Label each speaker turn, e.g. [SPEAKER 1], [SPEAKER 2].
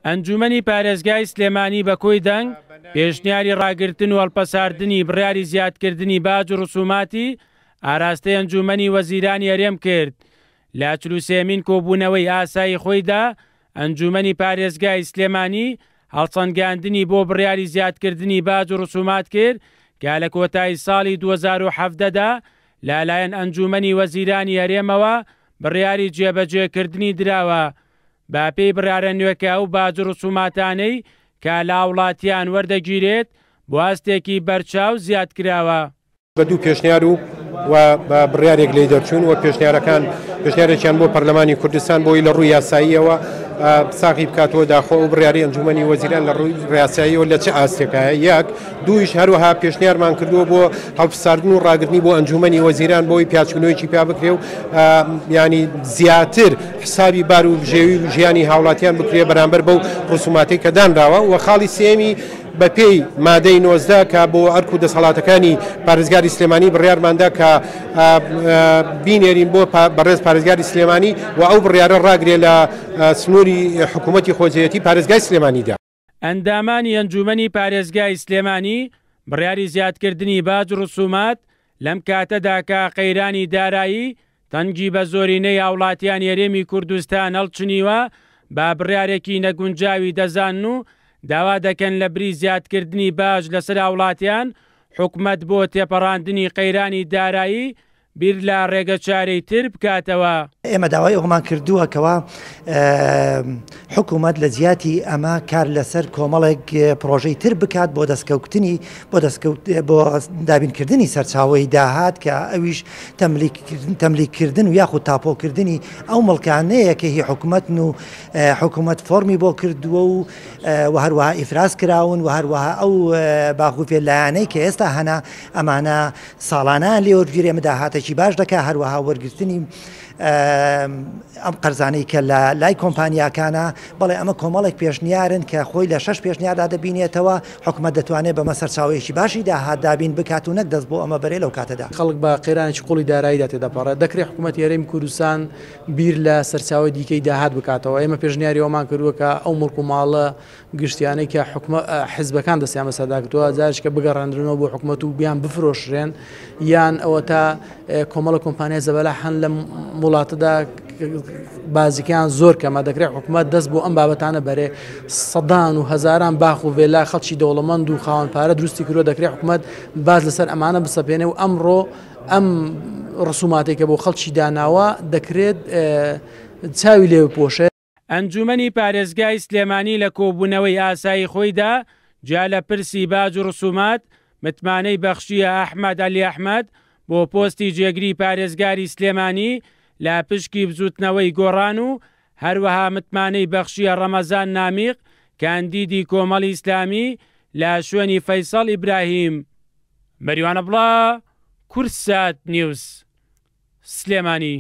[SPEAKER 1] ئەنجومەنی پارێزگای سلێمانی بە کۆی دەنگ پێشنیاری ڕاگرتن و هەڵپەساردنی بڕیاری زیادکردنی باج و ڕسوماتی ئاراستەی ئەنجومەنی وەزیرانی هەرێم کرد. لە 43مین کۆبوونەوەی ئاسایی خۆیدا ئەنجومەنی پارێزگای سلێمانی هەڵسەنگاندنی بۆ بڕیاری زیادکردنی باج و ڕسومات کرد کە لە کۆتایی ساڵی 2017دا لەلایەن ئەنجومەنی وەزیرانی هەرێمەوە بڕیاری جێبەجێکردنی دراوە. باپێی بڕارە نوێکە و باج و ڕسوماتانەی کە لە وڵاتیان وەردەگیرێت بۆ هەستێکی بەرچاو زیاد کراوە.
[SPEAKER 2] بە دوو پێشنیار و بە بڕیارێک لێ دەرچوون و پێشنیارێکیان بۆ پەرلەمانی کوردستان بۆی لە ڕووی یاساییەوە ساقی بکاتەوە داخۆ و بڕیاری ئەنجومەنی وەزیران لە ڕووی ڕاستاییەوە لە چه ئاستێکایە. یەک دوویش هەروەها پێشنیارمان کردووە بۆ هەڵبژاردن و ڕاگرتنی بۆ ئەنجومەنی وەزیران بۆی پیاچوونەوەیکی پیا بکرێ و ینی زیاتر حسابی بار و ژێوی و ژیانی هاوڵاتیان بکرێ بەرامبەر بەو ڕسوماتی کە دانراوە. و خاڵی سێمی بە پێی مادەی 19 کە بۆ ئەرک و دەسەڵاتەکانی پارێزگاری سلێمانی بڕیارماندا کە بینێرین بۆ بەڕێز پارێزگاری سلێمانی و ئەو بڕیارە ڕاگرێ لە سنووری حکوومەتی خۆجێتی پارێزگای سلێمانیدا.
[SPEAKER 1] ئەندامانی ئەنجومەنی پارێزگای سلێمانی بڕیاری زیادکردنی باج و ڕسومات لەم کاتەدا کە قەیرانی دارایی تەنگی بە زۆرینەی هاوڵاتیان هەرێمی کوردستان هەڵچنیوە با بڕیارێکی نەگونجاوی دەزانن و داوا دەکەن لە بری زیادکردنی باج لەسەر هاوڵاتیان حکومەت بۆ تێپەڕاندنی قەیرانی دارایی بیر لە ڕێگە چارەی تر بکاتەوە.
[SPEAKER 3] ئێمە داوای ئەومان کردووە کەوا حکوومەت لە جیاتی ئەمە کار لەسەر کۆمەڵێک پرۆژەی تر بکات بۆ دەستکەوتنی بۆ دابینکردنی سەرچاوەی داهات کە ئەویش تەملیکردن و یاخود تاپۆکردنی ئەو مڵکانەیە کە هی حکوومەتن و حکوومەت فۆرمی بۆ کردووە و هەروەها ئیفراز کراون و هەروەها ئەو باخوفێلایانەی کە ئێستا هەنا ئەمانە ساڵانان لێوەرگیری ئێمە داهاتێکی باش دەکا هەروەها وەرگرتنی ئەم قەرزانەی کە لە لای کۆمپانیاکانە بەڵێ ئەمە کۆمەڵێک پێشنیارن کە خۆی لە 6 پێشنیاردا دەبینێتەوە حکومەت دەتوانێت بەمە سەرچاوەیەکی باشی داهات دابین بکات و نەک دەست بۆ ئەمە بەرێ لەو کاتەدا
[SPEAKER 4] خەڵک بە قەیرانێکی قوڵی داراییدا تێدەپەڕێت دەکرێت حکوومەتی هەرێمی کوردستان بیر لە سەرچاوی دیکەی داهات بکاتەوە. ئێمە پێشنیاری ئەومان کردووە کە ئەو مڵک و ماڵە گشتیانەی کە حیزبەکان دەستیان بەسەرداگرتووە جارش کە بگەڕاندنەوە بۆ حکوومەت و بیان بفرۆشرێن یان ئەوە تا کۆمەڵە کۆمپانیای زەبەلا هەن لە وڵاتەدا بازیکیان زۆر کەمە دەکرێت حکوومەت دەست بۆ ئەم بابەتانە بەرێ سەدان و هەزاران باخ و وێلا خەڵکی دەوڵەمەند و خاوەن پارە دروستی کردووە دەکرێت حکوومەت باز لەسەر ئەمانە بسەپێنێ و ئەمڕۆ ئەم ڕسوماتێکە بۆ خەڵکی داناوە دەکرێت چاوی لێ بپۆشێت.
[SPEAKER 1] ئەنجومەنی پارێزگای سلێمانی لە کۆبوونەوەی ئاسایی خۆیدا جا لە پرسی باج و ڕسومات متمانەی بەخشیە ئەحمەد عەلی ئەحمەد بۆ پۆستی جێگری پارێزگاری سلێمانی لە پشکی بزوتنەوەی گۆڕان و هەروەها متمانەی بەخشیە ڕەمەزان نامیق کاندیدی کۆمەڵی ئیسلامی لە شوێنی فەیسەڵ ئیبراهیم. مەریوانە بڵا، کورسات نیوز، سلێمانی.